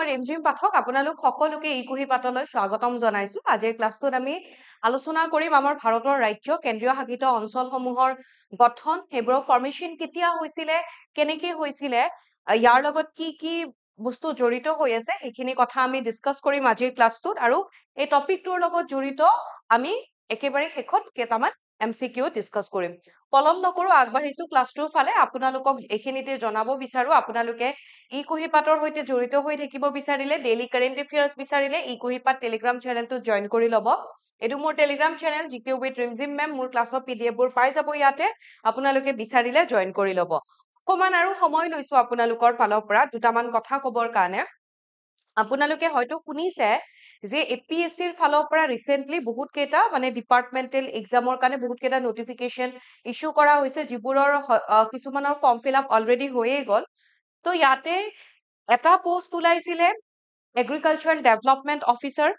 মই ৰিমঝিম পাঠক আপোনালোক সকলোকে এই কুহিপাতলৈ স্বাগতম জনাইছো আজিৰ ক্লাছটোত আমি আলোচনা কৰিম আমাৰ ভাৰতৰ ৰাজ্য কেন্দ্ৰীয় শাসিত অঞ্চলসমূহৰ গঠন হেবোৰৰ ফৰ্মেশন কেতিয়া হৈছিলে কেনেকৈ হৈছিলে ইয়াৰ লগত কি বস্তু জড়িত হৈ আছে সেইখিনি কথা আমি ডিসকাস কৰিম আজিৰ ক্লাছটোত আৰু এই টপিকটোৰ লগত জড়িত আমি একেবাৰে শেষত কেইটামান এমসিকিউ ডিসকাস কৰিম পলম নকৰো আগবাঢ়িছো ক্লাছটোৰ ফালে আপোনালোকক এইখিনিতে জনাব বিচাৰো আপোনালোকে ই কুহিপাতৰ হৈতে জড়িত হৈ থাকিব বিচাৰিলে ডেইলি কাৰেন্ট এফেয়াৰ্স বিচাৰিলে ই কুহিপাত টেলিগ্ৰাম চেনেলটো জয়েন কৰি লব এটো মোৰ টেলিগ্ৰাম চেনেল জিকে উইথ ৰিমঝিম মেম মোৰ ক্লাছৰ পিডিএফ বোৰ পাই যাব ইয়াতে আপোনালোকে বিচাৰিলে জয়েন কৰি লব অকমান আৰু সময় লৈছো আপোনালোকৰ ফালৰ পৰা দুটামান কথা কবৰ কাৰণে আপোনালোকে হয়তো শুনিছে যে এপিএসসিৰ ফালৰ পৰা ৰিসেন্টলি বহুত কেটা মানে ডিপাৰ্টমেন্টাল এক্সামৰ কাৰণে বহুত কেটা নোটিফিকেশন ইস্যু কৰা হৈছে যিবোৰৰ কিছুমানৰ ফৰ্ম ফিলআপ অলৰেডি হৈয়ে গল তো ইয়াতে এটা পোষ্ট ওলাইছিলে এগ্ৰিকালচাৰাল ডেভেলপমেন্ট অফিচাৰ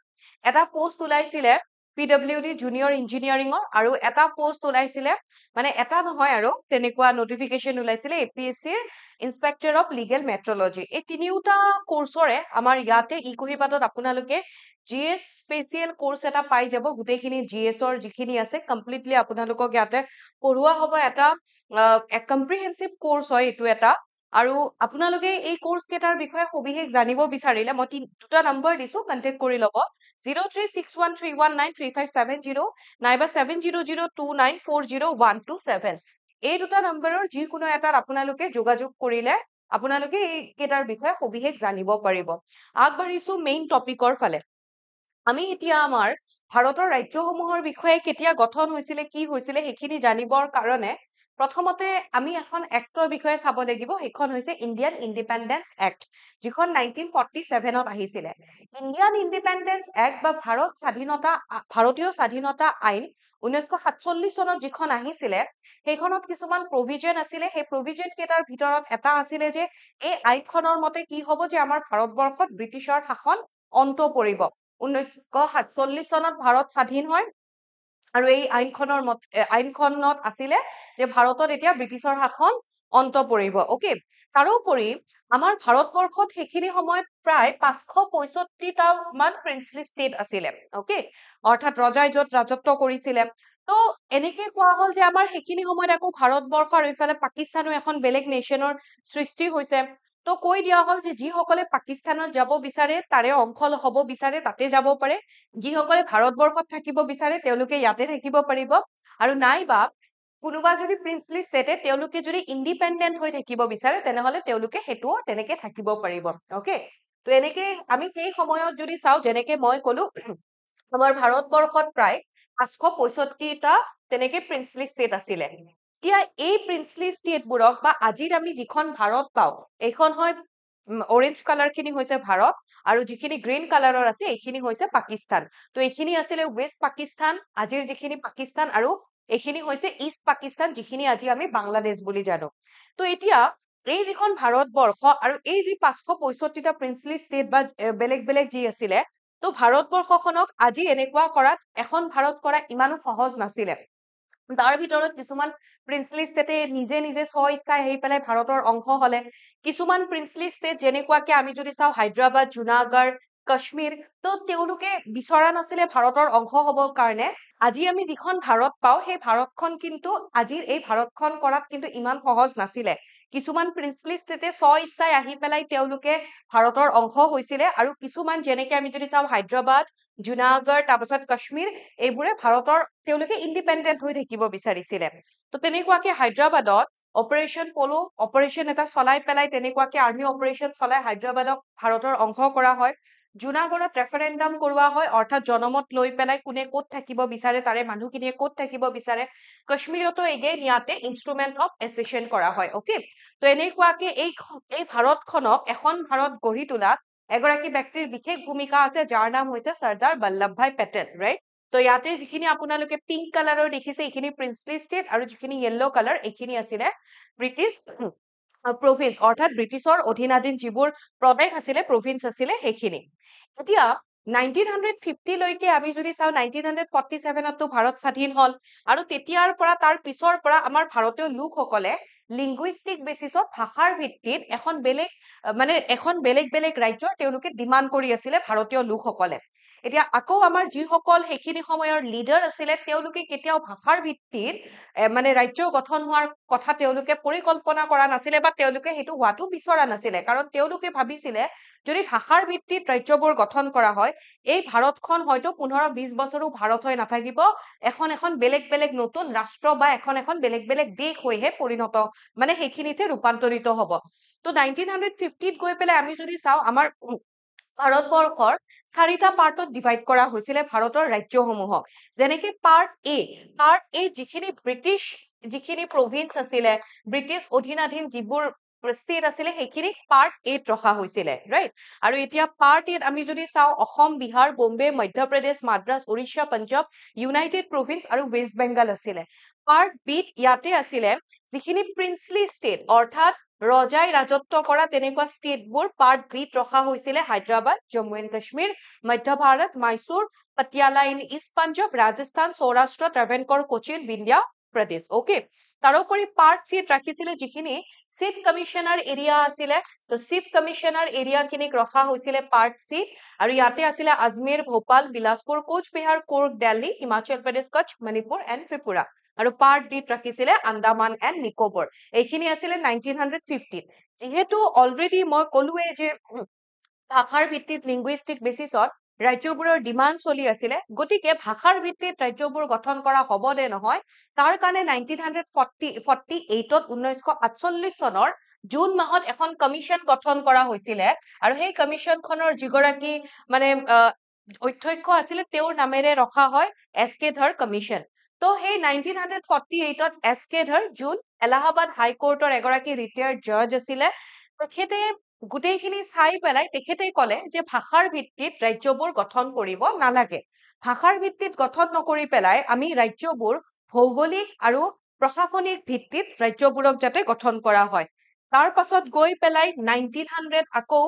এটা পোষ্ট ওলাইছিলে পিডব্লিউডি জুনিয়ৰ ইঞ্জিনিয়াৰিঙৰ আৰু এটা পোষ্ট ওলাইছিলে মানে এটা নহয় আৰু তেনেকুৱা নোটিফিকেশন ওলাইছিলে এপিএসসিৰ ইন্সপেক্টৰ অফ লিগেল মেট্ৰলজি এই তিনিওটা কোৰ্সৰে আমাৰ ইয়াতে ই কুহিপাতত আপোনালোকে জিএস স্পেশাল কোৰ্স এটা পাই যাব গুটেইখিনি জিএসৰ যিখিনি আছে কমপ্লিটলি আপোনালোকক ইয়াতে পঢ়ুৱা হ'ব এটা কম্প্ৰিহেনসিভ কোৰ্স হয় এটো এটা আৰু আপোনালোকে এই কোৰ্স কেটাৰ বিষয়ে সবিশেষ জানিব বিচাৰিলে মই দুটা নম্বৰ দিছো কন্টাক্ট কৰি লব 0361319357 নাইবা 7002940127 এই দুটা নম্বৰৰ যিকোনো এটাত আপোনালোকে যোগাযোগ কৰিলে আপোনালোকে এই কেটাৰ বিষয়ে সবিশেষ জানিব পাৰিব আগবাঢ়িছো মেইন টপিকৰ ফালে আমি এতিয়া আমাৰ ভাৰতৰ ৰাজ্যসমূহৰ বিষয়ে কেতিয়া গঠন হৈছিলে কি হৈছিলে সেইখিনি জানিবৰ কাৰণে প্ৰথমতে আমি এখন এক্টৰ বিষয়ে চাব লাগিব সেইখন হৈছে ইণ্ডিয়ান ইন্ডিপেন্ডেন্স এক্ট যিখন 1947ত আহিছিলে ইণ্ডিয়ান ইন্ডিপেন্ডেন্স এক্ট বা ভাৰতীয় স্বাধীনতা আইন 1947 চনত যিখন আহিছিলে সেইখনত কিছুমান প্ৰভিজন আছিলে সেই প্ৰভিজন কেটাৰ ভিতৰত এটা আছিলে যে এই আইনখনৰ মতে কি হ'ব যে আমাৰ ভাৰতবৰ্ষত ব্ৰিটিছৰ শাসন অন্ত পৰিব 1947 চনত ভাৰত স্বাধীন হয় আৰু এই আইনখনত আছিলে যে ভাৰতত এতিয়া ব্ৰিটিছৰ শাসন অন্ত পৰিব ওকে তাৰোপৰি আমাৰ ভাৰতবৰ্ষত সেইখিনি সময়ত প্ৰায় 565টা মান প্ৰিন্সলি ষ্টেট আছিলে ওকে অৰ্থাৎ ৰজাই যত ৰাজত্ব কৰিছিলে তো এনেকে কোৱা হল যে আমাৰ সেইখিনি সময়ত আকৌ ভাৰতবৰ্ষ আৰু ইফালে পাকিস্তানো এখন বেলেগ নেশনৰ সৃষ্টি হৈছে তো কৈ দিয়া হল যে যিসকলে পাকিস্তানত যাব বিচাৰে তাৰে অংশ হ'ব বিচাৰে তাতে যাব পাৰে যিসকলে ভাৰতবৰ্ষত থাকিব বিচাৰে তেওঁলোকে ইয়াতে থাকিব পাৰিব আৰু নাইবা কোনোবা যদি প্ৰিন্সলি ষ্টেটে তেওঁলোকে যদি ইন্ডিপেন্ডেন্ট হৈ থাকিব বিচাৰে তেনেহলে তেওঁলোকে হেতুও তেনেকে থাকিব পাৰিব ওকে তো এনেকে আমি সেই সময়ত যদি চাও যেনেকে মই কলো আমাৰ ভাৰতবৰ্ষত প্ৰায় 565টা তেনেকে প্ৰিন্সলি ষ্টেট আছিলে এতিয়া এই প্ৰিন্সলি ষ্টেটবোৰক বা আজিৰ আমি যিখন ভাৰত পাও এইখন হয় অৰেঞ্জ কালাৰ খিনি হৈছে ভাৰত আৰু যিখিনি গ্ৰীন কালাৰৰ আছে এইখিনি হৈছে পাকিস্তান তো এইখিনি আছিলে ৱেষ্ট পাকিস্তান আজিৰ যিখিনি পাকিস্তান আৰু এইখিনি হৈছে ইষ্ট পাকিস্তান যিখিনি আজি আমি বাংলাদেশ বুলি জানো তো এতিয়া এই যিখন ভাৰতবৰ্ষ আৰু এই যি 565টা প্ৰিন্সলি ষ্টেট বা বেলেগ বেলেগ যি আছিলে তো ভাৰতবৰ্ষখনক আজি এনেকুৱা কৰাত এখন ভাৰত কৰা ইমানো সহজ নাছিলে তাৰ ভিতৰত কিছুমান প্ৰিন্সলি ষ্টেটে নিজে নিজে ইচ্ছাই আহি পেলাই ভাৰতৰ অংশ হলে কিছুমান প্ৰিন্সলি ষ্টেট যেনেকুৱাকে আমি যদি চাও হায়দৰাবাদ জুনাগড় কাশ্মীৰ তো তেওঁলোকে বিচৰা নাছিলে ভাৰতৰ অংশ হবৰ কাৰণে আজি আমি যিখন ভাৰত পাও সেই ভাৰতখন কিন্তু আজিৰ এই ভাৰতখন কৰাত কিন্তু ইমান সহজ নাছিলে কিছুমান প্ৰিন্সলি ষ্টেটে ইচ্ছাই আহি পেলাই তেওঁলোকে ভাৰতৰ অংশ হৈছিলে আৰু কিছুমান যেনেকে আমি যদি চাও হায়দৰাবাদ জুনাগড় তাৰপিছত কাশ্মীৰ এইবোৰে ভাৰতৰ তেওঁলোকে ইন্ডিপেন্ডেন্ট হৈ থাকিব বিচাৰিছিলে তো তেনেকুৱাকে হায়দৰাবাদত অপাৰেশন পলো অপাৰেশন এটা চলাই পেলাই তেনেকুৱাকে আৰ্মি অপাৰেশন চলাই হায়দৰাবাদক ভাৰতৰ অংশ কৰা হয় জুনাগড়ত ৰেফাৰেণ্ডাম কৰোৱা হয় অৰ্থাৎ জনমত লৈ পেলাই কোনে ক'ত থাকিব বিচাৰে তাৰে মানুহখিনিয়ে ক'ত থাকিব বিচাৰে কাশ্মীৰতো এগেইন ইয়াতে ইনষ্ট্ৰুমেন্ট অফ এচেছন কৰা হয় ওকে তো এনেকুৱাকে এই ভাৰতখনক এখন ভাৰত গঢ়ি তোলাত এগৰাকী ব্যক্তিৰ বিশেষ ভূমিকা আছে যাৰ নাম হৈছে চৰ্দাৰ বল্লভভাই পেটেল ৰাইট তো ইয়াতে যিখিনি আপোনালোকে পিংক কালাৰৰ দেখিছে এইখিনি প্ৰিন্সলি ষ্টেট আৰু যিখিনি য়েল্লো কালাৰ এইখিনি আছিলে ব্ৰিটিছ প্ৰভিন্স অৰ্থাৎ ব্ৰিটিছৰ অধীনাধীন যিবোৰ প্ৰদেশ আছিলে প্ৰভিন্স আছিলে সেইখিনি এতিয়া 1950 লৈকে আমি যদি চাও 1947 তো ভাৰত স্বাধীন হল আৰু তেতিয়াৰ পৰা তাৰ পিছৰ পৰা আমাৰ ভাৰতীয় লোকসকলে লিংগুইষ্টিক বেচিছত ভাষাৰ ভিত্তিত এখন বেলেগ বেলেগ ৰাজ্যৰ তেওঁলোকে ডিমাণ্ড কৰি আছিলে ভাৰতীয় লোকসকলে এতিয়া আকৌ আমাৰ যিসকল সেইখিনি সময়ৰ লিডাৰ আছিলে তেওঁলোকে কেতিয়াও ভাষাৰ ভিত্তিত ৰাজ্য গঠন হোৱাৰ কথা তেওঁলোকে পৰিকল্পনা কৰা নাছিলে বা তেওঁলোকে সেইটো হোৱাটো বিচৰা নাছিলে কাৰণ তেওঁলোকে ভাবিছিলে যদি ভাষাৰ ভিত্তিত ৰাজ্যবোৰ গঠন কৰা হয় এই ভাৰতখন হয়তো 15-20 বছৰো ভাৰত হৈ নাথাকিব এখন বেলেগ নতুন ৰাষ্ট্ৰ বা এখন বেলেগ দেশ হৈহে পৰিণত সেইখিনিতে ৰূপান্তৰিত হ'ব তো 1950ত গৈ পেলাই আমি যদি চাওঁ আমাৰ ভাৰতবৰ্ষৰ 4টা পাৰ্টত ডিভাইড কৰা হৈছিলে ভাৰতৰ ৰাজ্যসমূহক যেনেকে পাৰ্ট এ যিখিনি যিখিনি প্ৰভিন্স আছিলে ব্ৰিটিছ অধীনাধীন যিবোৰ ষ্টেট আছিলে সেইখিনিক পাৰ্ট এত ৰখা হৈছিলে ৰাইট আৰু এতিয়া পাৰ্ট এত আমি যদি চাওঁ অসম বিহাৰ বম্বে মধ্যপ্ৰদেশ মাদ্ৰাজ উৰিষ্যা পঞ্জাব ইউনাইটেড প্ৰভিন্স আৰু ৱেষ্ট বেংগল আছিলে পাৰ্ট বিত ইয়াতে আছিলে যিখিনি প্ৰিন্সলি ষ্টেট অৰ্থাৎ ৰজাই ৰাজত্ব কৰা তেনেকুৱা ষ্টেটবোৰ পাৰ্ট বিত ৰখা হৈছিলে Hyderabad Jammu and Kashmir Madhya Bharat Mysore Patiala in east Punjab Rajasthan Saurashtra Travancore Cochin Vindhya Pradesh okay তাৰোপৰি পাৰ্ট চিত ৰাখিছিলে যিখিনি চিফ কমিশনাৰ এৰিয়া আছিলে তো চিফ কমিশনাৰ এৰিয়া খিনিক ৰখা হৈছিলে পাৰ্ট চি আৰু ইয়াতে আছিলে আজমেৰ ভোপাল বিলাসপুৰ কোচবিহাৰ কুৰ্গ দিল্লী হিমাচল প্ৰদেশ কচ্ছ মণিপুৰ এণ্ড ত্ৰিপুৰা আৰু পাৰ্ট ডিত ৰাখিছিলে আন্দামান এণ্ড নিকোবৰ এইখিনি আছিলে 1950 যিহেতু অলৰেডি মই ক'লোৱে যে ভাষাৰ ভিত্তিত লিংগুইষ্টিক বেচিছত ৰাজ্যবোৰৰ ডিমাণ্ড চলি আছিলে গতিকে ভাষাৰ ভিত্তিত ৰাজ্যবোৰ গঠন কৰা হ'ব নে নহয় তাৰ কাৰণে 1948ত 1948 চনৰ জুন মাহত এখন কমিশন গঠন কৰা হৈছিলে আৰু সেই কমিশনখনৰ যিগৰাকী অধ্যক্ষ আছিলে তেওঁৰ নামেৰে ৰখা হয় এছ কে ধৰ কমিশন তো সেই 1948ত এছ কে ধৰ যোন এলাহাবাদ হাইকোৰ্টৰ এগৰাকী ৰিটায়াৰ্ড জাজ আছিলে তেখেতে গোটেইখিনি চাই পেলাই তেখেতে ক'লে যে ভাষাৰ ভিত্তিত ৰাজ্যবোৰ গঠন কৰিব নালাগে ভাষাৰ ভিত্তিত গঠন নকৰি পেলাই আমি ৰাজ্যবোৰ ভৌগোলিক আৰু প্ৰশাসনিক ভিত্তিত ৰাজ্যবোৰক যাতে গঠন কৰা হয় তাৰ পাছত গৈ পেলাই 1900 আকৌ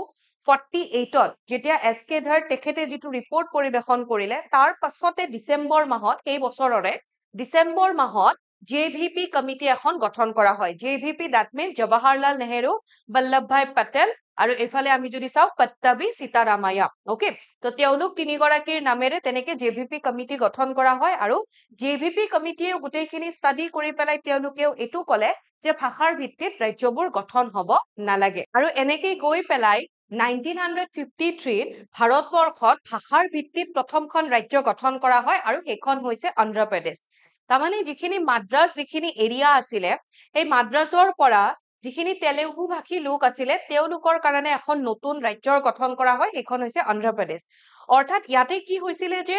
48ত যেতিয়া এছ কে ধৰ তেখেতে যিটো ৰিপৰ্ট পৰিবেশন কৰিলে তাৰ পাছতে ডিচেম্বৰ মাহত সেই বছৰৰে ডিচেম্বৰ মাহত JVP কমিটি এখন গঠন কৰা হয় JVP that means Jawaharlal Nehru Vallabhbhai Patel আৰু এফালে আমি যদি চাওঁ পট্টাবি সীতাৰামায়া ওকে তো তেওঁলোক তিনিগৰাকীৰ নামেৰে তেনেকে JVP কমিটি গঠন কৰা হয় আৰু JVP কমিটিয়ে গোটেইখিনি ষ্টাডি কৰি পেলাই তেওঁলোকেও এটো ক'লে যে ভাষাৰ ভিত্তিত ৰাজ্যবোৰ গঠন হ'ব নালাগে আৰু এনেকে গৈ পেলাই 1953 ভাৰতবৰ্ষত ভাষাৰ ভিত্তিত প্ৰথমখন ৰাজ্য গঠন কৰা হয় আৰু সেইখন হৈছে অন্ধ্ৰ প্ৰদেশ তাৰমানে যিখিনি মাদ্ৰাজ যিখিনি এৰিয়া আছিলে সেই মাদ্ৰাজৰ পৰা যিখিনি তেলেগু ভাষী লোক আছিলে তেওঁলোকৰ কাৰণে এখন নতুন ৰাজ্যৰ গঠন কৰা হয় সেইখন হৈছে অন্ধ্ৰ প্ৰদেশ অৰ্থাৎ ইয়াতে কি হৈছিলে যে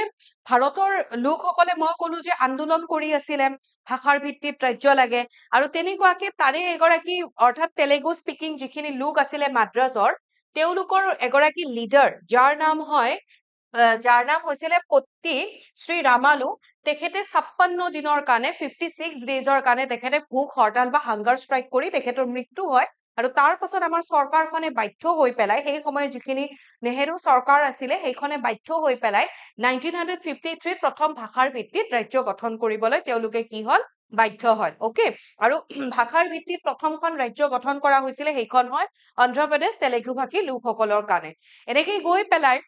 ভাৰতৰ লোকসকলে মই ক'লো যে আন্দোলন কৰি আছিলে ভাষাৰ ভিত্তিত ৰাজ্য লাগে আৰু তেনেকুৱাকে তাৰে এগৰাকী অৰ্থাৎ তেলেগু স্পিকিং যিখিনি লোক আছিলে মাদ্ৰাজৰ তেওঁলোকৰ এগৰাকী লিডাৰ যাৰ নাম হৈছিলে পত্তি শ্ৰী ৰামালু তেখেতে 56 দিনৰ কাৰণে 56 ডেজৰ কাৰণে তেখেতে ভোক হৰতাল বা হাংগাৰ ষ্ট্ৰাইক কৰি তেখেতৰ মৃত্যু হয় আৰু তাৰ পাছত আমাৰ চৰকাৰখনে বাধ্য হৈ পেলাই সেই সময়ত যিখিনি নেহেৰু চৰকাৰ আছিলে সেইখনে বাধ্য হৈ পেলাই 1953 প্ৰথম ভাষাৰ ভিত্তিত ৰাজ্য গঠন কৰিবলৈ তেওঁলোকে কি হল বাধ্য হয় ওকে আৰু ভাষাৰ ভিত্তিত প্ৰথমখন ৰাজ্য গঠন কৰা হৈছিলে সেইখন হয় অন্ধ্ৰ প্ৰদেশ তেলেগু ভাষী লোকসকলৰ কাৰণে এনেকৈ গৈ পেলাই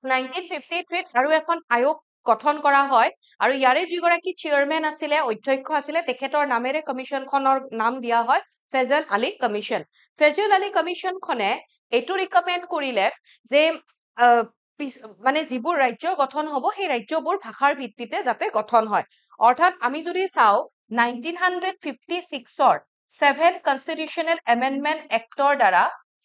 1953 আৰু এখন আয়োগ গঠন কৰা হয় আৰু ইয়াৰে যিগৰাকী চেয়াৰম্যান আছিলে অধ্যক্ষ আছিলে তেখেতৰ নামেৰে কমিশনখনৰ নাম দিয়া হয় ফেজল আলী কমিশন ফেজল আলী কমিশনখনে এইটো ৰিকমেণ্ড কৰিলে যে যিবোৰ ৰাজ্য গঠন হ'ব সেই ৰাজ্যবোৰ ভাষাৰ ভিত্তিতে যাতে গঠন হয় অৰ্থাৎ আমি যদি চাওঁ 1956ৰ 7th কনষ্টিটিউচনেল এমেণ্ডমেণ্ট এক্টৰ দ্বাৰা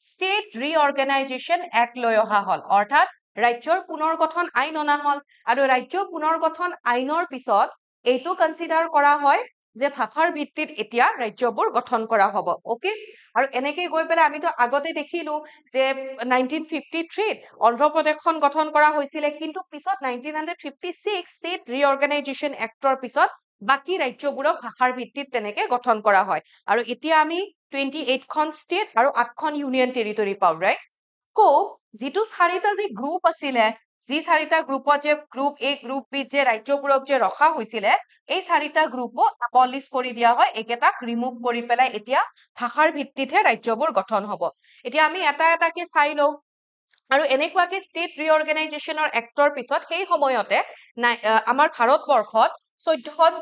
ষ্টেট ৰিঅৰ্গেনাইজেশ্যন এক্ট লৈ অহা হ'ল অৰ্থাৎ ৰাজ্যৰ পুনৰ গঠন আইন অনা হ'ল আৰু ৰাজ্য পুনৰ গঠন আইনৰ পিছত এইটো কনসিডাৰ কৰা হয় যে ভাষাৰ ভিত্তিত এতিয়া ৰাজ্যবোৰ গঠন কৰা হ'ব ওকে আৰু এনেকৈ গৈ পেলাই আমিতো আগতে দেখিলো যে 1953 অন্ধ্ৰ প্ৰদেশখন গঠন কৰা হৈছিলে কিন্তু পিছত 1956 ষ্টেট ৰিঅৰ্গেনাইজেশ্যন এক্টৰ পিছত বাকি ৰাজ্যবোৰক ভাষাৰ ভিত্তিত তেনেকে গঠন কৰা হয় আৰু এতিয়া আমি 28খন ষ্টেট আৰু 8খন ইউনিয়ন টেৰিটৰি পাওঁ ৰাইট যিটো 4টা যি গ্ৰুপ আছিলে যি চাৰিটা গ্ৰুপত যে গ্ৰুপ এ গ্ৰুপ বি যে ৰাজ্যবোৰক যে ৰখা হৈছিলে এই চাৰিটা গ্ৰুপো abolish কৰি দিয়া হয় একেটাক ৰিমুভ কৰি পেলাই এতিয়া ভাষাৰ ভিত্তিতহে ৰাজ্যবোৰ গঠন হ'ব এতিয়া আমি এটা এটাকে চাই লওঁ আৰু এনেকুৱাকে ষ্টেট ৰিঅৰ্গেনাইজেশ্যনৰ এক্টৰ পিছত সেই সময়তে আমাৰ ভাৰতবৰ্ষত 14খন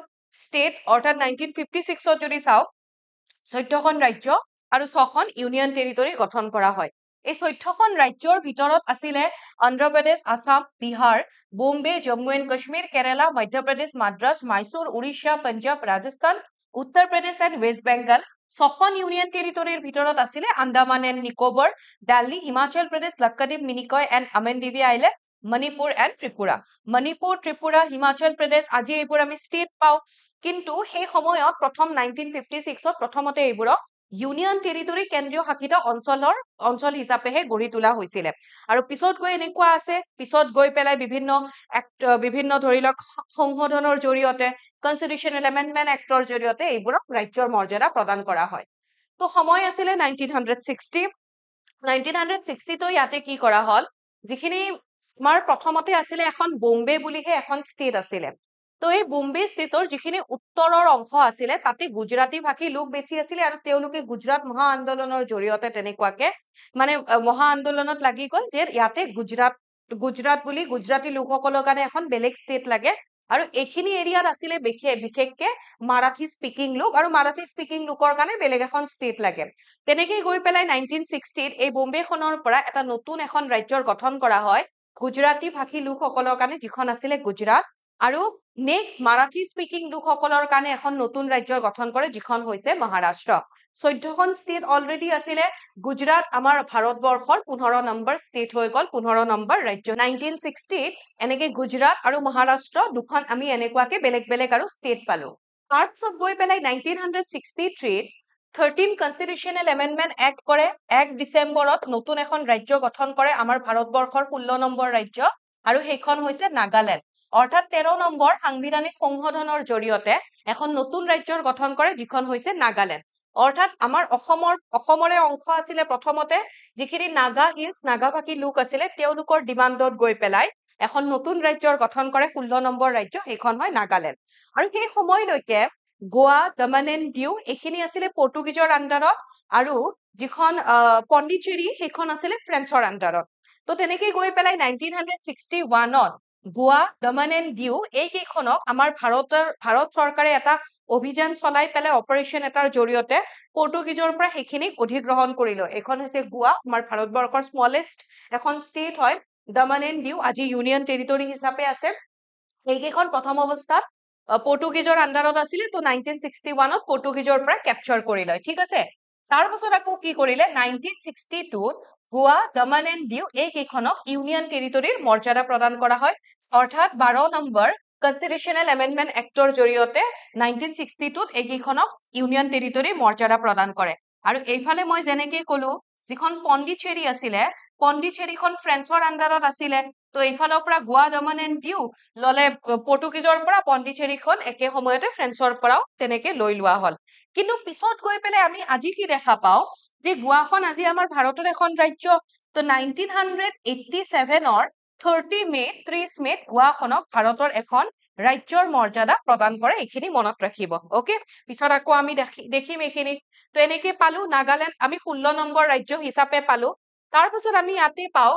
ষ্টেট অৰ্থাৎ 1956ত যদি চাওঁ 14খন ৰাজ্য আৰু 6খন ইউনিয়ন টেৰিটৰী গঠন কৰা হয় এই 14খন ৰাজ্যৰ ভিতৰত আছিলে Andhra Pradesh Assam Bihar Bombay Jammu and Kashmir Kerala Madhya Pradesh Madras মাইসুৰ Orissa Punjab Rajasthan Uttar Pradesh and west Bengal 6খন union টেৰিটৰীৰ ভিতৰত আছিলে Andaman and Nicobar Delhi Himachal Pradesh Lakshadweep Minicoy and আমেনদিভি island Manipur and Tripura Manipur Tripura Himachal Pradesh আজি এইবোৰ আমি ষ্টেট পাওঁ কিন্তু সেই সময়ত প্ৰথম 1956ত প্ৰথমতে এইবোৰক ইউনিয়ন টেৰিটৰী কেন্দ্ৰীয় শাসিত অঞ্চল হিচাপেহে গঢ়ি তোলা হৈছিলে আৰু পিছত গৈ এনেকুৱা আছে পিছত গৈ পেলাই বিভিন্ন ধৰি লওক সংশোধনৰ জৰিয়তে কনষ্টিটিউচনেল এমেণ্ডমেণ্ট এক্টৰ জৰিয়তে এইবোৰক ৰাজ্যৰ মৰ্যাদা প্ৰদান কৰা হয় তো সময় আছিলে 1960 তো ইয়াতে কি কৰা হল যিখিনি আমাৰ প্ৰথমতে আছিলে এখন বোম্বে বুলিহে এখন ষ্টেট আছিলে তো এই বোম্বে ষ্টেটৰ যিখিনি উত্তৰৰ অংশ আছিলে তাতে গুজৰাটী ভাষী লোক বেছি আছিলে আৰু তেওঁলোকে গুজৰাট মহা আন্দোলনৰ জৰিয়তে তেনেকুৱাকে মানে মহা আন্দোলনত লাগি গল যে ইয়াতে গুজৰাট বুলি গুজৰাটী লোকসকলৰ কাৰণে এখন বেলেগ ষ্টেট লাগে আৰু এইখিনি এৰিয়াত আছিলে বিশেষকে মাৰাঠী স্পিকিং লোক আৰু মাৰাঠী স্পিকিং লোকৰ কাৰণে বেলেগ এখন ষ্টেট লাগে তেনেকে গৈ পেলাই 1960ত এই বোম্বেখনৰ পৰা এটা নতুন এখন ৰাজ্যৰ গঠন কৰা হয় গুজৰাটী ভাষী লোকসকলৰ কাৰণে যিখন আছিলে গুজৰাট আৰু নেক্সট মাৰাঠী স্পিকিং লোকসকলৰ কাৰণে এখন নতুন ৰাজ্য গঠন কৰে যিখন হৈছে মহাৰাষ্ট্ৰ 14খন ষ্টেট অলৰেডি আছিলে গুজৰাট আমাৰ ভাৰতবৰ্ষৰ 15 নম্বৰ ষ্টেট হৈ গল 15 নম্বৰ ৰাজ্য 1960ত এনেকে গুজৰাট আৰু মহাৰাষ্ট্ৰ দুখন আমি এনেকুৱাকে বেলেগ বেলেগ আৰু ষ্টেট পালো তাৰপিছত গৈ পেলাই 1963ত 13 কনষ্টিটিউচনেল এমেণ্ডমেণ্ট এক্ট কৰে 1 ডিচেম্বৰত নতুন এখন ৰাজ্য গঠন কৰে আমাৰ ভাৰতবৰ্ষৰ 16 নম্বৰ ৰাজ্য আৰু সেইখন হৈছে নাগালেণ্ড অৰ্থাৎ 13 নম্বৰ সাংবিধানিক সংশোধনৰ জৰিয়তে এখন নতুন ৰাজ্যৰ গঠন কৰে যিখন হৈছে নাগালেণ্ড অৰ্থাৎ আমাৰ অসমৰে অংশ আছিলে প্ৰথমতে যিখিনি নাগা হিলছ নাগাভাষী লোক আছিলে তেওঁলোকৰ ডিমাণ্ডত গৈ পেলাই এখন নতুন ৰাজ্যৰ গঠন কৰে 16 নম্বৰ ৰাজ্য সেইখন হয় নাগালেণ্ড আৰু সেই সময়লৈকে গোৱা দমন এণ্ড দিউ এইখিনি আছিলে পৰ্তুগীজৰ আণ্ডাৰত আৰু যিখন পণ্ডিচেৰী সেইখন আছিলে ফ্ৰেন্সৰ আণ্ডাৰত তো তেনেকে গৈ পেলাই 1961ত গোৱা দমন এণ্ড দিউ এইকেইখনক আমাৰ ভাৰত চৰকাৰে এটা অভিযান চলাই পেলাই অপাৰেশ্যন এটাৰ জৰিয়তে পৰ্তুগীজৰ পৰা সেইখিনিক অধিগ্ৰহণ কৰিলে এইখন হৈছে গোৱা আমাৰ ভাৰতবৰ্ষৰ স্মলেষ্ট এখন ষ্টেট হয় দমন এণ্ড দিউ আজি ইউনিয়ন টেৰিটৰী হিচাপে আছে এইকেইখন প্ৰথম অৱস্থাত পৰ্তুগীজৰ আণ্ডাৰত আছিলে তো 1961ত পৰ্তুগীজৰ পৰা কেপচাৰ কৰি লয় ঠিক আছে তাৰ পাছত আকৌ কি কৰিলে 1962ত গোৱা দমন এণ্ড দিউ এইকেইখনক ইউনিয়ন টেৰিটৰীৰ মৰ্যাদা প্ৰদান কৰা হয় অৰ্থাৎ 12 নম্বৰ কনষ্টিটিউচনেল এমেণ্ডমেণ্ট এক্টৰ জৰিয়তে 1962ত এইকেইখনক ইউনিয়ন টেৰিটৰী মৰ্যাদা প্ৰদান কৰে আৰু এইফালে মই যেনেকৈ কলো যিখন পণ্ডিচেৰী আছিলে পণ্ডিচেৰীখন ফ্ৰেন্সৰ আণ্ডাৰত আছিলে তো এইফালৰ পৰা গোৱা দমন এণ্ড দিউ ললে পৰ্তুগীজৰ পৰা পণ্ডিচেৰীখন একে সময়তে ফ্ৰেন্সৰ পৰাও তেনেকে লৈ লোৱা হল কিন্তু পিছত গৈ পেলাই আমি আজি কি দেখা পাওঁ যে গোৱাখন আজি আমাৰ ভাৰতৰ এখন ৰাজ্য তো 1987ৰ 30 মেত গোৱাখনক ভাৰতৰ এখন ৰাজ্যৰ মৰ্যাদা প্ৰদান কৰে এইখিনি মনত ৰাখিব ওকে পিছত আকৌ আমি দেখিম এইখিনি তো এনেকে পালো নাগালেণ্ড আমি 16 নম্বৰ ৰাজ্য হিচাপে পালো তাৰ পিছত আমি ইয়াতে পাওঁ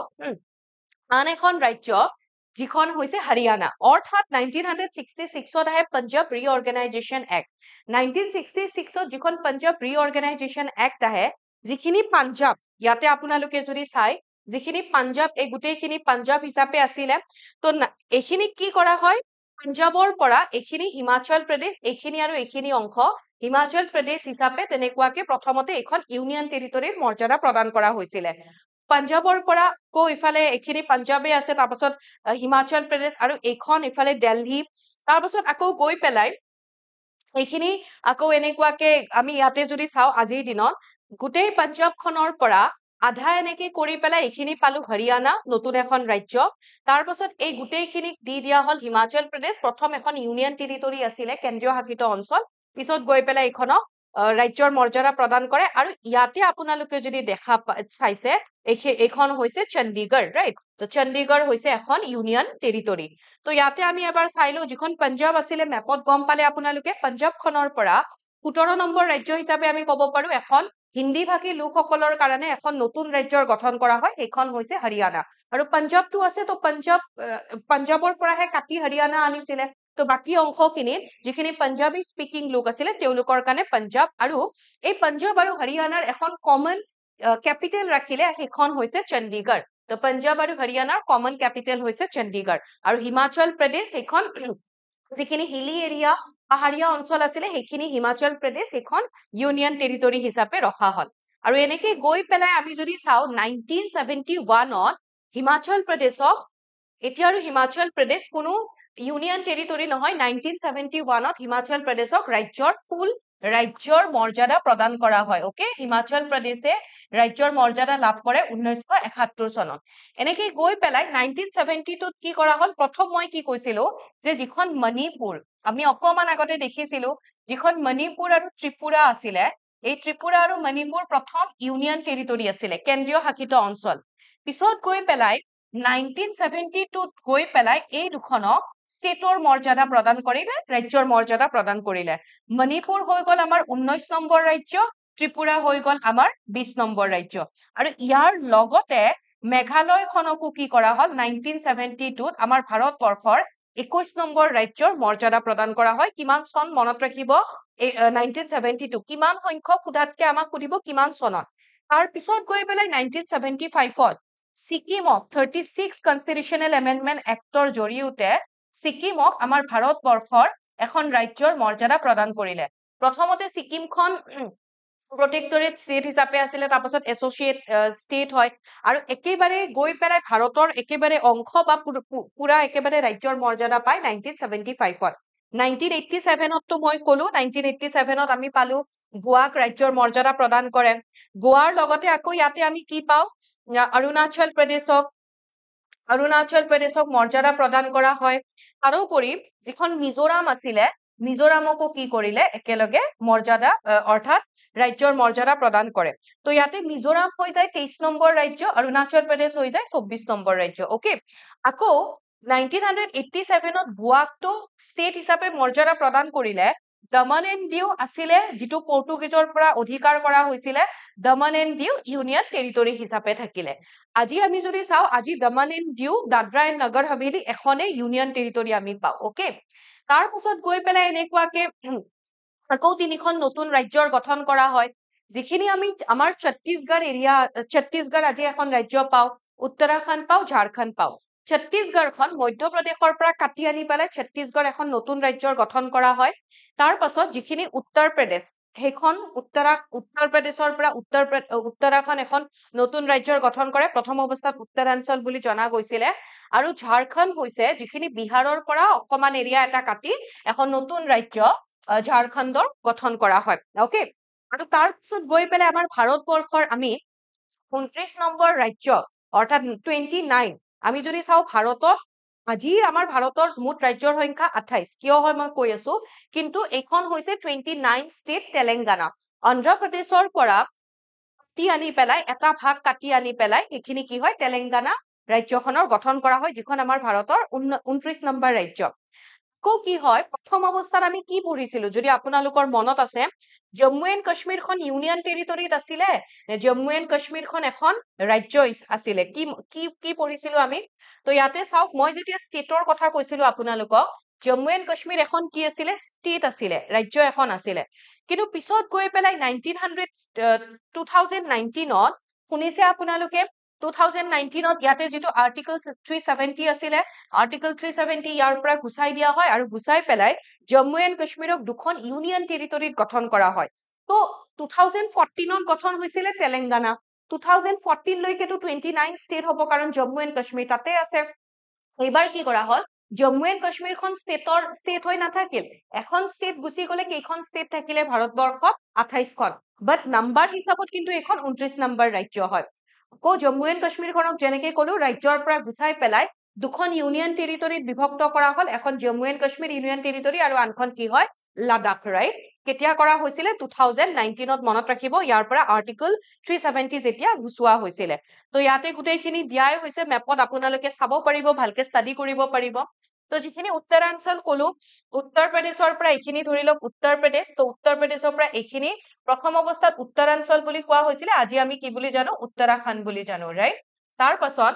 আন এখন ৰাজ্য যিখন হৈছে হাৰিয়ানা অৰ্থাৎ 1966ত আহে পঞ্জাব ৰিঅৰ্গেনাইজেশ্যন এক্ট 1966ত যিখন পঞ্জাব ৰিঅৰ্গেনাইজেশ্যন এক্ট আহে যিখিনি পাঞ্জাব ইয়াতে আপোনালোকে যদি চাই যিখিনি পাঞ্জাব এই গোটেইখিনি পাঞ্জাব হিচাপে আছিলে তো এইখিনি কি কৰা হয় পাঞ্জাবৰ পৰা এইখিনি হিমাচল প্ৰদেশ এইখিনি আৰু এইখিনি অংশ হিমাচল প্ৰদেশ হিচাপে তেনেকুৱাকে প্ৰথমতে এখন ইউনিয়ন টেৰিটৰীৰ মৰ্যাদা প্ৰদান কৰা হৈছিলে পাঞ্জাবৰ পৰা আকৌ ইফালে এইখিনি পাঞ্জাবে আছে তাৰপাছত হিমাচল প্ৰদেশ আৰু এইখন ইফালে দিল্লী তাৰপাছত আকৌ গৈ পেলাই এইখিনি আকৌ এনেকুৱাকে আমি ইয়াতে যদি চাওঁ আজিৰ দিনত গোটেই পাঞ্জাবখনৰ পৰা আধা এনেকে কৰি পেলাই এইখিনি পালো হাৰিয়ানা নতুন এখন ৰাজ্য তাৰ পাছত এই গোটেইখিনিক দি দিয়া হল হিমাচল প্ৰদেশ প্ৰথম এখন ইউনিয়ন টেৰিটৰী আছিলে কেন্দ্ৰীয় শাসিত অঞ্চল পিছত গৈ পেলাই এইখনক ৰাজ্যৰ মৰ্যাদা প্ৰদান কৰে আৰু ইয়াতে আপোনালোকে যদি দেখা চাইছে এইখন হৈছে চণ্ডীগড় ৰাইট তো চণ্ডীগড় হৈছে এখন ইউনিয়ন টেৰিটৰী তো ইয়াতে আমি এবাৰ চাইলো যিখন পঞ্জাব আছিলে মেপত গম পালে আপোনালোকে পঞ্জাবখনৰ পৰা 17 নম্বৰ ৰাজ্য হিচাপে আমি ক'ব পাৰো এখন হিন্দী ভাষী লোকসকলৰ কাৰণে এখন নতুন ৰাজ্যৰ গঠন কৰা হয় সেইখন হৈছে হৰিয়ানা আৰু পঞ্জাবটো আছে তো পঞ্জাবৰ পৰাহে কাটি হৰিয়ানা আনিছিলে তো বাকি অংশখিনিত যিখিনি পঞ্জাবী স্পিকিং লোক আছিলে তেওঁলোকৰ কাৰণে পঞ্জাব আৰু এই পঞ্জাব আৰু হৰিয়ানাৰ এখন কমন কেপিটেল ৰাখিলে সেইখন হৈছে চণ্ডীগড় তো পঞ্জাব আৰু হৰিয়ানাৰ কমন কেপিটেল হৈছে চণ্ডীগড় আৰু হিমাচল প্ৰদেশ সেইখন যিখিনি হিলি এৰিয়া পাহাৰীয়া অঞ্চল আছিলে সেইখিনি হিমাচল প্ৰদেশ এখন ইউনিয়ন টেৰিটৰী হিচাপে ৰখা হল আৰু এনেকে গৈ পেলাই আমি যদি চাও 1971ত হিমাচল প্ৰদেশক এতিয়া আৰু হিমাচল প্ৰদেশ কোনো ইউনিয়ন টেৰিটৰী নহয় 1971ত হিমাচল প্ৰদেশক ৰাজ্যৰ মৰ্যাদা প্ৰদান কৰা হয় ওকে হিমাচল প্ৰদেশে ৰাজ্যৰ মৰ্যাদা লাভ কৰে 1971 চনত এনেকে গৈ পেলাই 1972ত কি কৰা হল প্ৰথম মই কি কৈছিলো যে যিখন মণিপুৰ আমি অকমান আগতে দেখিছিলো যিখন মণিপুৰ আৰু ত্ৰিপুৰা আছিলে এই ত্ৰিপুৰা আৰু মণিপুৰ প্ৰথম ইউনিয়ন টেৰিটৰী আছিলে কেন্দ্ৰীয় শাসিত অঞ্চল পিছত গৈ পেলাই 1972ত গৈ পেলাই এই দুখনক ষ্টেটৰ মৰ্যাদা প্ৰদান কৰিলে ৰাজ্যৰ মৰ্যাদা প্ৰদান কৰিলে মণিপুৰ হৈ গল আমাৰ 19 নম্বৰ ৰাজ্য ত্ৰিপুৰা হৈ গল আমাৰ 20 নম্বৰ ৰাজ্য আৰু ইয়াৰ লগতে মেঘালয়খনকো কি কৰা হল 1972ত আমাৰ ভাৰতবৰ্ষৰ 21 নম্বৰ ৰাজ্যৰ মৰ্যাদা প্ৰদান কৰা হয় কিমান চন মনত ৰাখিব 1972 কিমান সংখ্যক সোধাতকে আমাক সুধিব কিমান চনত তাৰ পিছত গৈ পেলাই 1975ত সিকিমক 36 কনষ্টিটিউচনেল এমেন্ডমেন্ট এক্টৰ জৰিয়তে সিকিমক আমাৰ ভাৰতবৰ্ষৰ এখন ৰাজ্যৰ মৰ্যাদা প্ৰদান কৰিলে প্ৰথমতে সিকিমখন প্ৰটেক্টৰেট ষ্টেট হিচাপে আছিলে তাৰপাছত এছ'চিয়েট ষ্টেট হয় আৰু একেবাৰে গৈ পেলাই ভাৰতৰ একেবাৰে অংশ বা পুৰা একেবাৰে ৰাজ্যৰ মৰ্যাদা পায় 1975ত 1987ত মই কলো 1987ত আমি পালো গোৱাক ৰাজ্যৰ মৰ্যাদা প্ৰদান কৰে গোৱাৰ লগতে আকৌ ইয়াতে আমি কি পাওঁ অৰুণাচল প্ৰদেশক মৰ্যাদা প্ৰদান কৰা হয় তাৰোপৰি যিখন মিজোৰাম আছিলে মিজোৰামকো কি কৰিলে একেলগে মৰ্যাদা অৰ্থাৎ ৰাজ্যৰ মৰ্যাদা প্ৰদান কৰে তো ইয়াতে মিজোৰাম হৈ যায় 23 নম্বৰ ৰাজ্য অৰুণাচল প্ৰদেশ হৈ যায় 24 নম্বৰ ৰাজ্য ওকে আকৌ 1987ত গোৱাকটো ষ্টেট হিচাপে মৰ্যাদা প্ৰদান কৰিলে দমন এণ্ড দিউ আছিলে যিটো পৰ্তুগীজৰ পৰা অধিকাৰ কৰা হৈছিলে দমন এণ্ড দিউ ইউনিয়ন টেৰিটৰী হিচাপে থাকিলে আজি আমি যদি চাও আজি দমন and Diu Dadra and Nagar Haveli এখনে ইউনিয়ন টেৰিটৰী আমি পাওঁ ওকে তাৰ পিছত গৈ পেলাই এনেকুৱাকে আকৌ তিনিখন নতুন ৰাজ্যৰ গঠন কৰা হয় যিখিনি আমি আমাৰ ছত্তীশগড় আজি এখন ৰাজ্য পাওঁ উত্তৰাখণ্ড পাওঁ ঝাৰখণ্ড পাওঁ ছত্তীশগড়খন মধ্যপ্ৰদেশৰ পৰা কাটি আনি পেলাই ছত্তীশগড় এখন নতুন ৰাজ্যৰ গঠন কৰা হয় তাৰ পাছত যিখিনি উত্তৰ প্ৰদেশ সেইখন উত্তৰ প্ৰদেশৰ পৰা উত্তৰাখণ্ড এখন নতুন ৰাজ্যৰ গঠন কৰে প্ৰথম অৱস্থাত উত্তৰাঞ্চল বুলি জনা গৈছিলে আৰু ঝাৰখণ্ড হৈছে যিখিনি বিহাৰৰ পৰা অকমান এৰিয়া এটা কাটি এখন নতুন ৰাজ্য ঝাৰখণ্ডৰ গঠন কৰা হয় ওকে আৰু তাৰ পিছত গৈ পেলাই আমাৰ ভাৰতবৰ্ষৰ আমি 29 নম্বৰ ৰাজ্য অৰ্থাৎ 29 আমি যদি চাওঁ ভাৰতত আজি আমাৰ ভাৰতৰ মুঠ ৰাজ্যৰ সংখ্যা 28 কিয় হয় মই কৈ আছো কিন্তু এইখন হৈছে 29 ষ্টেট তেলেংগানা অন্ধ্ৰ প্ৰদেশৰ পৰা কাটি আনি পেলাই এটা ভাগ কাটি আনি পেলাই এইখিনি কি হয় তেলেংগানা ৰাজ্যখনৰ গঠন কৰা হয় যিখন আমাৰ ভাৰতৰ 29 নম্বৰ ৰাজ্য আকৌ কি হয় প্ৰথম অৱস্থাত আমি কি পঢ়িছিলো যদি আপোনালোকৰ মনত আছে জম্মু এণ্ড কাশ্মীৰখন ইউনিয়ন টেৰিটৰীত আছিলে জম্মু এণ্ড কাশ্মীৰখন এখন ৰাজ্য আছিলে কি পঢ়িছিলো আমি তো ইয়াতে চাওক মই যেতিয়া ষ্টেটৰ কথা কৈছিলো আপোনালোকক জম্মু এণ্ড কাশ্মীৰ এখন কি আছিলে ষ্টেট আছিলে ৰাজ্য এখন আছিলে কিন্তু পিছত গৈ পেলাই 2019ত শুনিছে আপোনালোকে 2019ত ইয়াতে যিটো আৰ্টিকল 370 আছিলে আৰ্টিকল 370 ইয়াৰ পৰা গুচাই দিয়া হয় আৰু গুচাই পেলাই জম্মু এণ্ড কাশ্মীৰক দুখন ইউনিয়ন টেৰিটৰীত গঠন কৰা হয় তো 2014ত গঠন হৈছিলে তেলেংগানা 2014 লৈকেতো 29 ষ্টেট হ'ব কাৰণ জম্মু এণ্ড কাশ্মীৰ তাতে আছে এইবাৰ কি কৰা হ'ল জম্মু এণ্ড কাশ্মীৰখন ষ্টেট হৈ নাথাকিল এখন ষ্টেট গুচি গলে কেইখন ষ্টেট থাকিলে ভাৰতবৰ্ষত 28খন বাট নাম্বাৰ হিচাপত কিন্তু এখন 29 নম্বৰ ৰাজ্য হয় আকৌ জম্মু এণ্ড কাশ্মীৰখনক যেনেকে কলো ৰাজ্যৰ পৰা গুচাই পেলাই দুখন ইউনিয়ন টেৰিটৰীত বিভক্ত কৰা হ'ল এখন Jammu and Kashmir union territory আৰু আনখন কি হয় লাডাখ ৰাইট কেতিয়া কৰা হৈছিলে 2019ত মনত ৰাখিব ইয়াৰ পৰা আৰ্টিকল 370 যেতিয়া গুচোৱা হৈছিলে তো ইয়াতে গোটেইখিনি দিয়াই হৈছে মেপত আপোনালোকে চাব পাৰিব ভালকে ষ্টাডি কৰিব পাৰিব তো যিখিনি উত্তৰাঞ্চল কলো উত্তৰ প্ৰদেশৰ পৰা এইখিনি ধৰি লওক উত্তৰ প্ৰদেশ তো উত্তৰ প্ৰদেশৰ পৰা এইখিনি প্ৰথম অৱস্থাত উত্তৰাঞ্চল বুলি কোৱা হৈছিলে আজি আমি কি বুলি জানো উত্তৰাখণ্ড বুলি জানো ৰাইট তাৰ পাছত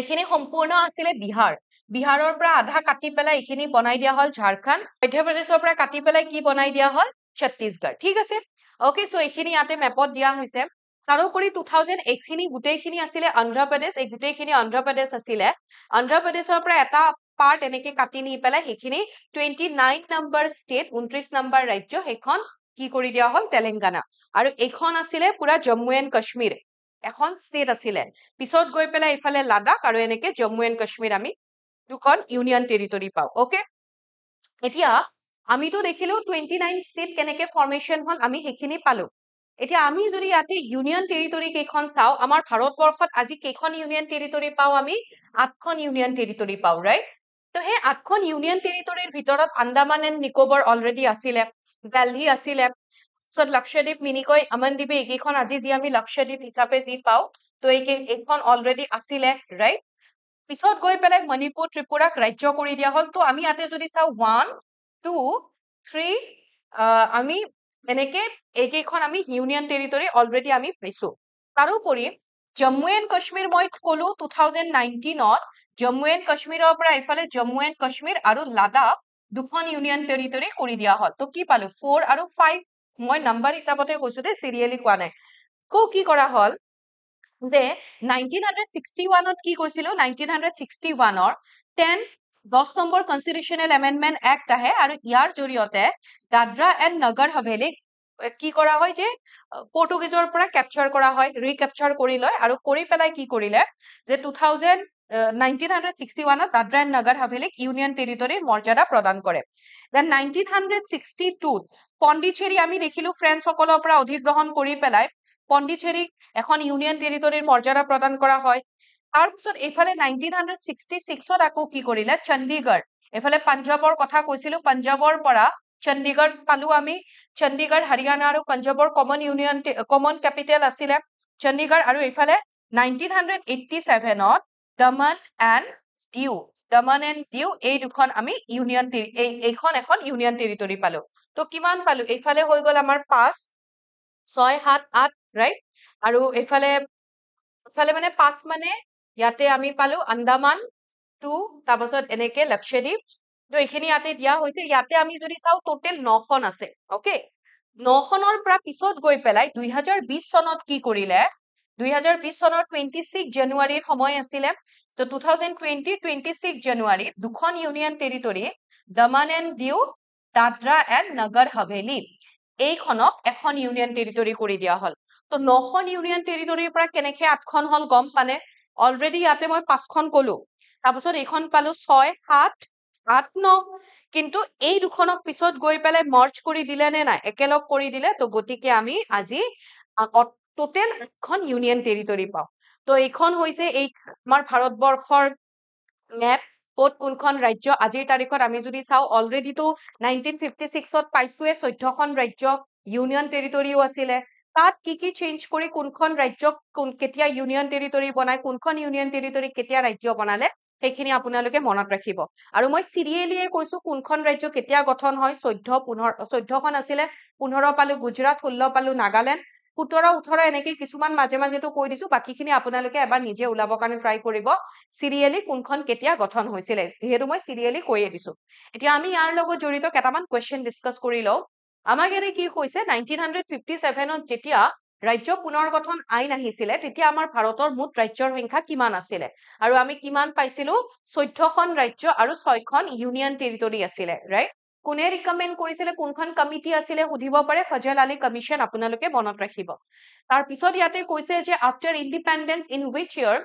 এইখিনি সম্পূৰ্ণ আছিলে বিহাৰ বিহাৰৰ পৰা আধা কাটি পেলাই এইখিনি বনাই দিয়া হল ঝাৰখণ্ড মধ্যপ্ৰদেশৰ পৰা কাটি পেলাই কি বনাই দিয়া হল ছত্তীশগড় ঠিক আছে ওকে সো এইখিনি ইয়াতে মেপত দিয়া হৈছে তাৰোপৰি 2000 এইখিনি গোটেইখিনি আছিলে অন্ধ্ৰপ্ৰদেশ এই গোটেইখিনি অন্ধ্ৰপ্ৰদেশ আছিলে অন্ধ্ৰপ্ৰদেশৰ পৰা এটা পাৰ্ট এনেকে কাটি নি পেলাই সেইখিনি 29 নম্বৰ ষ্টেট 29 নম্বৰ ৰাজ্য সেইখন কি কৰি দিয়া হল তেলেংগানা আৰু এইখন আছিলে পুৰা জম্মু এণ্ড কাশ্মীৰ এখন ষ্টেট আছিলে পিছত গৈ পেলাই ইফালে লাডাখ আৰু এনেকে জম্মু এণ্ড কাশ্মীৰ আমি দুখন ইউনিয়ন টেৰিটৰি পাও ওকে এতিয়া আমিতো দেখিলো 29 ষ্টেট কেনেকে ফৰ্মেশন হল আমি সেইখিনি পালো এতিয়া আমি যদি ইয়াতে ইউনিয়ন টেৰিটৰি কেইখন চাও আমাৰ ভাৰতবৰ্ষত আজি কেইখন ইউনিয়ন টেৰিটৰি পাও আমি 8খন ইউনিয়ন টেৰিটৰি পাও ৰাইট তো সেই 8খন ইউনিয়ন টেৰিটৰিৰ ভিতৰত আন্দামান এণ্ড নিকোবৰ অলৰেডি আছিলে দিল্লী আছিলে সো লক্ষদ্বীপ মিনিকয় অমনদ্বীপে এইকেইখন আজি যি আমি লক্ষদ্বীপ হিচাপে যি পাও তো এইখন অলৰেডি আছিলে ৰাইট পিছত গৈ পেলাই মণিপুৰ ত্ৰিপুৰাক ৰাজ্য কৰি দিয়া হল তো আমি ইয়াতে যদি চাও 1 2 3 আমি এনেকে এইকেইখন আমি ইউনিয়ন টেৰিটৰি অলৰেডি আমি পাইছো তাৰোপৰি জম্মু এণ্ড কাশ্মীৰ মই কলো 2019ত জম্মু এণ্ড কাশ্মীৰৰ পৰা ইফালে জম্মু এণ্ড কাশ্মীৰ আৰু লাডাখ দুখন ইউনিয়ন টেৰিটৰি কৰি দিয়া হল তো কি পালো 4 আৰু 5 মই নাম্বাৰ হিচাপতে কৈছো দে সিৰিয়ালি কোৱা নাই কি কৰা হল যে 1961ত কি কৈছিলো 1961ৰ 10 নম্বৰ কনষ্টিটিউচনেল এমেন্ডমেন্ট এক্ট আহে আৰু ইয়াৰ জৰিয়তে দাদৰা এণ্ড নগৰ হাভেলী কি কৰা হয় যে পৰ্তুগীজৰ পৰা ক্যাপচাৰ কৰা হয় ৰিক্যাপচাৰ কৰি লয় আৰু কৰি পেলাই কি কৰিলে যে 1961ত দাদৰা এণ্ড নগৰ হাভেলীক ইউনিয়ন টেৰিটৰিৰ মৰ্যাদা প্ৰদান কৰে দেন 1962ত পণ্ডিচেৰী আমি দেখিলো ফ্ৰেন্স সকলৰ পৰা অধিগ্ৰহণ কৰি পেলাই পণ্ডিচেৰীক এখন ইউনিয়ন টেৰিটৰিৰ মৰ্যাদা প্ৰদান কৰা হয় তাৰপিছত এইফালে 1966ত আকৌ কি কৰিলে চণ্ডীগড় এইফালে পাঞ্জাবৰ কথা কৈছিলো পাঞ্জাবৰ পৰা চণ্ডীগড় পালো আমি চণ্ডীগড় হাৰিয়ানা আৰু পাঞ্জাবৰ কমন কেপিটেল আছিলে চণ্ডীগড় আৰু এইফালে 1987ত দমন এণ্ড ডিউ এই দুখন আমি ইউনিয়ন এইখন এখন ইউনিয়ন টেৰিটৰি পালো তো কিমান পালো এইফালে হৈ গল আমাৰ 5 6 7 8 ৰাইট আৰু এইফালে মানে 5 মানে ইয়াতে আমি পালো আন্দামান 2 তাৰপাছত এনেকে লক্ষদ্বীপ তো এইখিনি ইয়াতে দিয়া হৈছে ইয়াতে আমি যদি চাও টোটেল 9খন আছে ওকে 9খনৰ পৰা পিছত গৈ পেলাই 2020 চনত কি কৰিলে 2020 চনৰ 26 জানুৱাৰীৰ সময় আছিলে তো 2020 26 জানুৱাৰীত দুখন union territory Daman and Diu Dadra and Nagar Haveli এইখনক এখন ইউনিয়ন টেৰিটৰি কৰি দিয়া হল তো 9খন ইউনিয়ন টেৰিটৰিৰ পৰা কেনেকে 8খন হল গম পালে অলৰেডি ইয়াতে মই 5খন কলো তাৰপিছত এইখন পালো 6 7 8 9 কিন্তু এই দুখনক পিছত গৈ পেলাই মাৰ্জ কৰি দিলে নে নাই একেলগ কৰি দিলে তো গতিকে আমি আজি টোটেল 8খন ইউনিয়ন টেৰিটৰি পাও তো এইখন হৈছে এই আমাৰ ভাৰতবৰ্ষৰ মেপ ক'ত কোনখন ৰাজ্য আজিৰ তাৰিখত আমি যদি চাও অলৰেডি তো 1956ত পাইছোৱে 14খন ৰাজ্য ইউনিয়ন টেৰিটৰিও আছিলে তাত কি চেঞ্জ কৰি কোনখন ৰাজ্যক কেতিয়া ইউনিয়ন টেৰিটৰি বনাই কোনখন ইউনিয়ন টেৰিটৰি কেতিয়া ৰাজ্য বনালে সেইখিনি আপোনালোকে মনত ৰাখিব আৰু মই সিৰিয়েলিয়ে কৈছো কোনখন ৰাজ্য কেতিয়া গঠন হয় 14খন আছিলে 15 পালো গুজৰাট 16 পালো নাগালেণ্ড 17 18 এনেকে কিছুমান মাজে মাজেটো কৈ দিছো বাকিখিনি আপোনালোকে এবাৰ নিজে ওলাব কাৰণে ট্ৰাই কৰিব সিৰিয়েলি কোনখন কেতিয়া গঠন হৈছিল যেহেতু মই সিৰিয়েলি কৈয়ে দিছো এতিয়া আমি ইয়াৰ লগত জড়িত কেইটামান কোৱেশ্চন ডিসকাস কৰি লও আমাৰ ইয়াতে কি হৈছে 1957ত যেতিয়া ৰাজ্য পুনৰ গঠন আইন আহিছিলে তেতিয়া আমাৰ ভাৰতৰ মুঠ ৰাজ্যৰ সংখ্যা কিমান আছিলে আৰু আমি কিমান পাইছিলো 14খন ৰাজ্য আৰু 6খন ইউনিয়ন টেৰিটৰি আছিলে ৰাইট কোনে ৰিকমেন্ড কৰিছিলে কোনখন কমিটি আছিলে সুধিব পাৰে ফজল আলী কমিশন আপোনালোকে মনত ৰাখিব তাৰ পিছত ইয়াতে কৈছে যে আফটাৰ ইন্ডিপেন্ডেন্স ইন হুইচ ইয়াৰ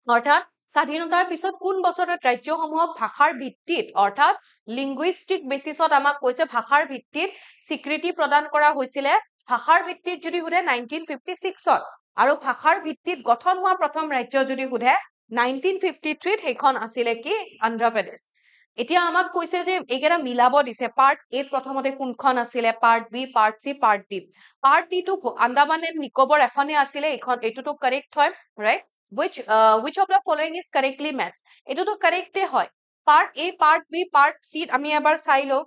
অৰ্থাৎ স্বাধীনতাৰ পিছত কোন বছৰত ৰাজ্যসমূহক ভাষাৰ ভিত্তিত অৰ্থাৎ লিংগুইষ্টিক বেচিছত আমাক কৈছে ভাষাৰ ভিত্তিত স্বীকৃতি প্ৰদান কৰা হৈছিলে ভাষাৰ ভিত্তিত যদি সুধে 1956ত আৰু ভাষাৰ ভিত্তিত গঠন হোৱা প্ৰথম ৰাজ্য যদি সুধে 1953ত সেইখন আছিলে কি অন্ধ্ৰ প্ৰদেশ এতিয়া আমাক কৈছে যে এইকেইটা মিলাব দিছে পাৰ্ট এ প্ৰথমতে কোনখন আছিলে part B part C part D part D টো আন্দামান এণ্ড নিকোবৰ এখনে আছিলে এইটোতো কাৰেক্ট হয় right which of the following is correctly matched এইটোতো কাৰেক্টে হয় পাৰ্ট এ পাৰ্ট বি পাৰ্ট চি আমি এবাৰ চাই লওঁ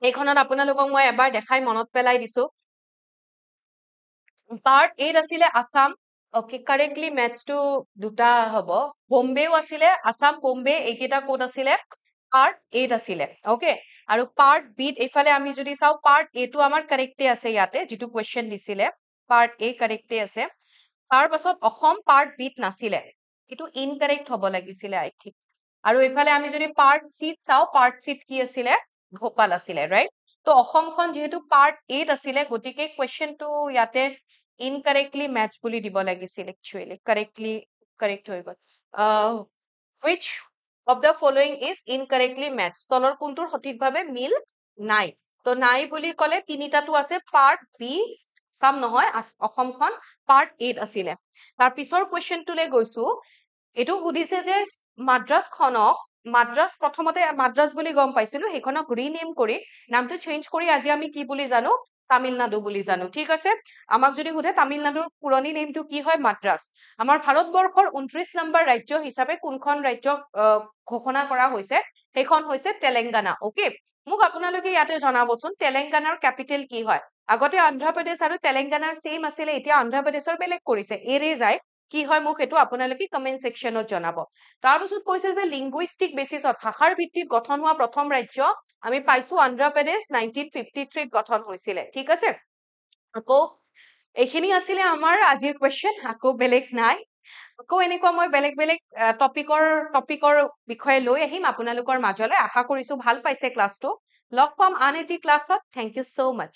এইখনত আপোনালোকক মই এবাৰ দেখাই মনত পেলাই দিছো পাৰ্ট এত আছিলে আসাম ওকে কাৰেক্টলি মেথছটো দুটা হ'ব বম্বেও আছিলে আসাম বম্বে এইকেইটা ক'ত আছিলে পাৰ্ট এত আছিলে ওকে আৰু পাৰ্ট বিত এইফালে আমি যদি চাওঁ পাৰ্ট এটো আমাৰ কাৰেক্টে আছে ইয়াতে যিটো কুৱেশ্যন দিছিলে পাৰ্ট এ কাৰেক্টে আছে তাৰ পাছত অসম পাৰ্ট বিত নাছিলে এইটো ইনকাৰেক্ট হ'ব লাগিছিলে আই থিংক আৰু এইফালে আমি যদি পাৰ্ট চিত চাওঁ পাৰ্ট চিত কি আছিলে ভোপাল আছিলে ৰাইট তো অসমখন যিহেতু পাৰ্ট এত আছিলে গতিকে কুৱেশ্যনটো ইয়াতে ইনকাৰেক্টলি মেচ বুলি দিব লাগিছিল একচুৱেলি কাৰেক্ট হৈ গ'ল which of the following is incorrectly matched তলৰ কোনটোৰ সঠিকভাৱে মিল নাই তো নাই বুলি ক'লে তিনিটাটো আছে পাৰ্ট বি চাম নহয় অসমখন পাৰ্ট এত আছিলে তাৰ পিছৰ কুৱেশ্যনটোলৈ গৈছো এইটো সুধিছে যে মাদ্ৰাছ প্ৰথমতে মাদ্ৰাছ বুলি গম পাইছিলো সেইখনক ৰিনেম কৰি নামটো চেঞ্জ কৰি আজি আমি কি বুলি জানো তামিলনাডু বুলি জানো ঠিক আছে আমাক যদি সোধে তামিলনাডুৰ পুৰণি নেমটো কি হয় মাদ্ৰাছ আমাৰ ভাৰতবৰ্ষৰ 29 নম্বৰ ৰাজ্য হিচাপে কোনখন ৰাজ্যক ঘোষণা কৰা হৈছে সেইখন হৈছে তেলেংগানা ওকে মোক আপোনালোকে ইয়াতে জনাবচোন তেলেংগানাৰ কেপিটেল কি হয় আগতে অন্ধ্ৰপ্ৰদেশ আৰু তেলেংগানাৰ সেম আছিলে এতিয়া অন্ধ্ৰপ্ৰদেশৰ বেলেগ কৰিছে এৰে যায় কি হয় মোক সেইটো আপোনালোকে কমেন্ট সেকশনত জনাব তাৰপিছত কৈছে যে লিংগুইষ্টিক বেচিছত ভাষাৰ ভিত্তিত গঠন হোৱা প্ৰথম ৰাজ্য আমি পাইছো অন্ধ্ৰপ্ৰদেশ 1953 গঠন হৈছিলে ঠিক আছে আকৌ এইখিনি আছিলে আমাৰ আজিৰ কুৱেশ্যন আকৌ বেলেগ নাই আকৌ এনেকুৱা মই বেলেগ বেলেগ টপিকৰ বিষয়ে লৈ আহিম আপোনালোকৰ মাজলৈ আশা কৰিছো ভাল পাইছে ক্লাছটো লগ পাম আন এটি ক্লাছত থেংক ইউ সো মাচ